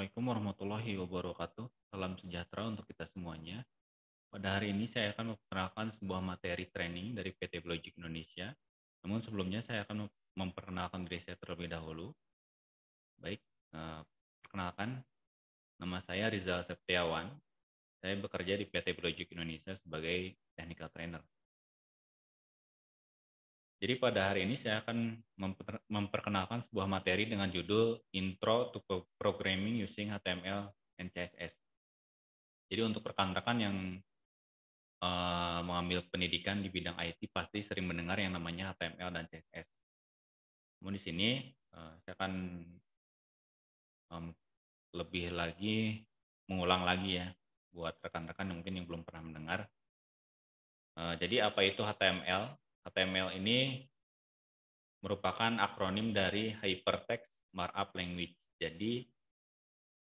Assalamualaikum warahmatullahi wabarakatuh. Salam sejahtera untuk kita semuanya. Pada hari ini saya akan memperkenalkan sebuah materi training dari PT Blogic Indonesia. Namun sebelumnya saya akan memperkenalkan diri saya terlebih dahulu. Baik, perkenalkan, nama saya Rizal Septiawan. Saya bekerja di PT Blogic Indonesia sebagai technical trainer. Jadi pada hari ini saya akan memperkenalkan sebuah materi dengan judul Intro to Programming Using HTML and CSS. Jadi untuk rekan-rekan yang mengambil pendidikan di bidang IT pasti sering mendengar yang namanya HTML dan CSS. Namun di sini saya akan lebih lagi mengulang lagi ya buat rekan-rekan yang mungkin yang belum pernah mendengar. Jadi apa itu HTML? HTML ini merupakan akronim dari Hypertext Markup Language. Jadi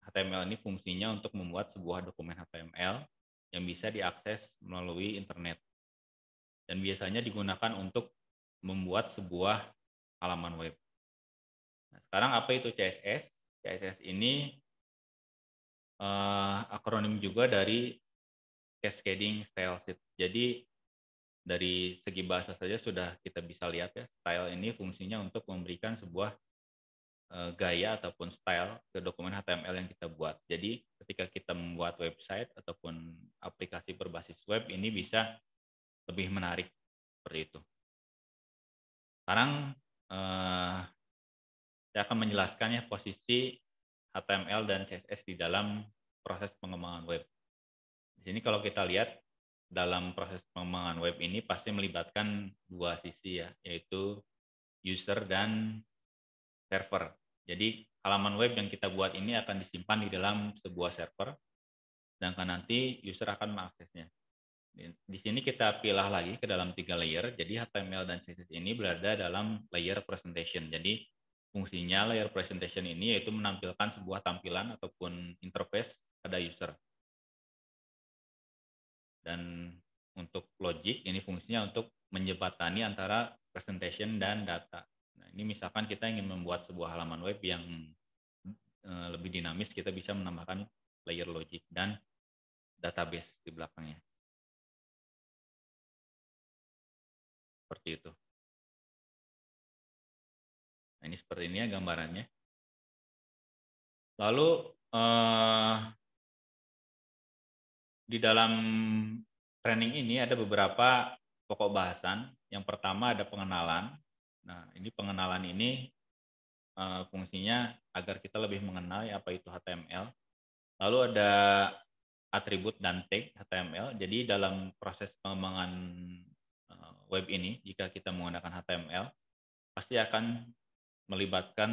HTML ini fungsinya untuk membuat sebuah dokumen HTML yang bisa diakses melalui internet. Dan biasanya digunakan untuk membuat sebuah halaman web. Nah, sekarang apa itu CSS? CSS ini akronim juga dari Cascading Style Sheet. Jadi dari segi bahasa saja sudah kita bisa lihat ya, style ini fungsinya untuk memberikan sebuah gaya ataupun style ke dokumen HTML yang kita buat. Jadi ketika kita membuat website ataupun aplikasi berbasis web ini bisa lebih menarik seperti itu. Sekarang saya akan menjelaskan ya posisi HTML dan CSS di dalam proses pengembangan web. Di sini kalau kita lihat dalam proses pengembangan web ini pasti melibatkan dua sisi ya, yaitu user dan server. Jadi halaman web yang kita buat ini akan disimpan di dalam sebuah server, sedangkan nanti user akan mengaksesnya. Di sini kita pilih lagi ke dalam 3 layer, jadi HTML dan CSS ini berada dalam layer presentation. Jadi fungsinya layer presentation ini yaitu menampilkan sebuah tampilan ataupun interface pada user. Dan untuk logic ini fungsinya untuk menjembatani antara presentation dan data. Nah, ini misalkan kita ingin membuat sebuah halaman web yang lebih dinamis, kita bisa menambahkan layer logic dan database di belakangnya. Seperti itu. Nah, ini seperti ini ya gambarannya. Lalu di dalam training ini ada beberapa pokok bahasan. Yang pertama ada pengenalan. Nah, ini pengenalan ini fungsinya agar kita lebih mengenal ya apa itu HTML. Lalu ada atribut dan tag HTML. Jadi dalam proses pengembangan web ini, jika kita menggunakan HTML, pasti akan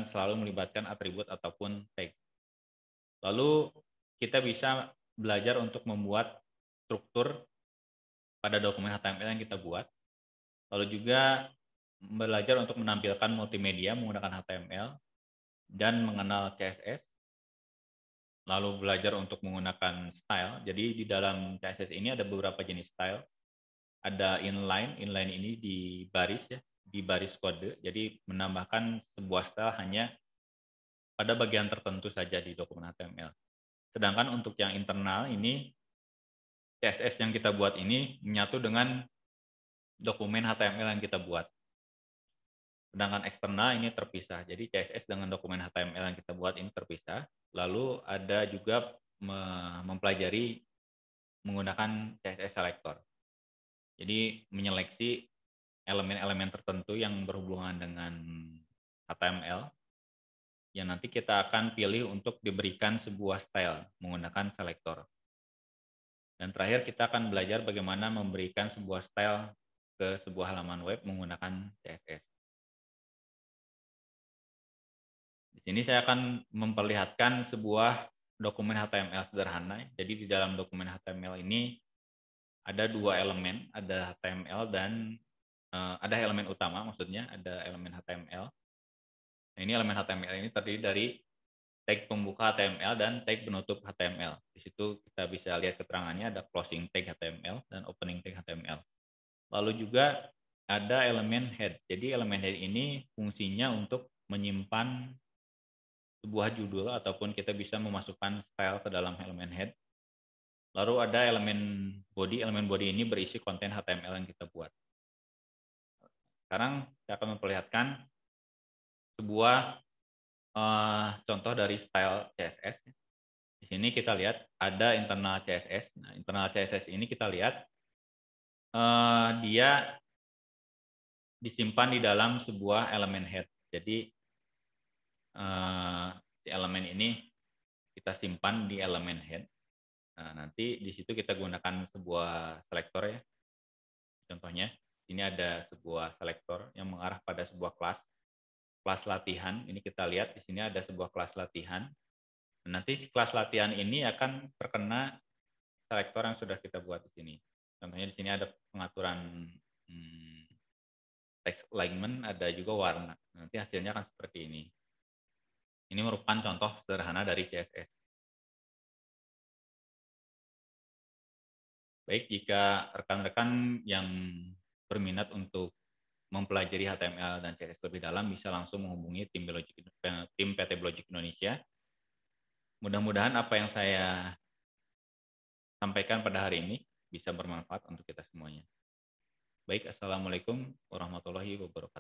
selalu melibatkan atribut ataupun tag. Lalu kita bisa belajar untuk membuat struktur pada dokumen HTML yang kita buat. Lalu juga belajar untuk menampilkan multimedia menggunakan HTML dan mengenal CSS. Lalu belajar untuk menggunakan style. Jadi di dalam CSS ini ada beberapa jenis style. Ada inline ini di baris ya, di baris kode. Jadi menambahkan sebuah style hanya pada bagian tertentu saja di dokumen HTML. Sedangkan untuk yang internal ini CSS yang kita buat ini menyatu dengan dokumen HTML yang kita buat. Sedangkan eksternal ini terpisah. Jadi CSS dengan dokumen HTML yang kita buat ini terpisah. Lalu ada juga mempelajari menggunakan CSS selector. Jadi menyeleksi elemen-elemen tertentu yang berhubungan dengan HTML yang nanti kita akan pilih untuk diberikan sebuah style menggunakan selector. Dan terakhir kita akan belajar bagaimana memberikan sebuah style ke sebuah halaman web menggunakan CSS. Di sini saya akan memperlihatkan sebuah dokumen HTML sederhana. Jadi di dalam dokumen HTML ini ada dua elemen, ada HTML dan ada elemen utama, maksudnya ada elemen HTML. Nah, ini elemen HTML ini terdiri dari tag pembuka HTML dan tag penutup HTML. Di situ kita bisa lihat keterangannya ada closing tag HTML dan opening tag HTML. Lalu juga ada elemen head. Jadi elemen head ini fungsinya untuk menyimpan sebuah judul ataupun kita bisa memasukkan style ke dalam elemen head. Lalu ada elemen body ini berisi konten HTML yang kita buat. Sekarang saya akan memperlihatkan sebuah contoh dari style CSS. Di sini kita lihat ada internal CSS. Nah, internal CSS ini kita lihat dia disimpan di dalam sebuah elemen head. Jadi si elemen ini kita simpan di elemen head. Nah, nanti di situ kita gunakan sebuah selektor ya. Contohnya, ini ada sebuah selektor yang mengarah pada sebuah kelas latihan. Ini kita lihat di sini ada sebuah kelas latihan. Nanti kelas latihan ini akan terkena selektor yang sudah kita buat di sini. Contohnya di sini ada pengaturan text alignment, ada juga warna. Nanti hasilnya akan seperti ini. Ini merupakan contoh sederhana dari CSS. Baik, jika rekan-rekan yang berminat untuk mempelajari HTML dan CSS lebih dalam, bisa langsung menghubungi tim PT Blogic Indonesia. Mudah-mudahan apa yang saya sampaikan pada hari ini bisa bermanfaat untuk kita semuanya. Baik, Assalamualaikum warahmatullahi wabarakatuh.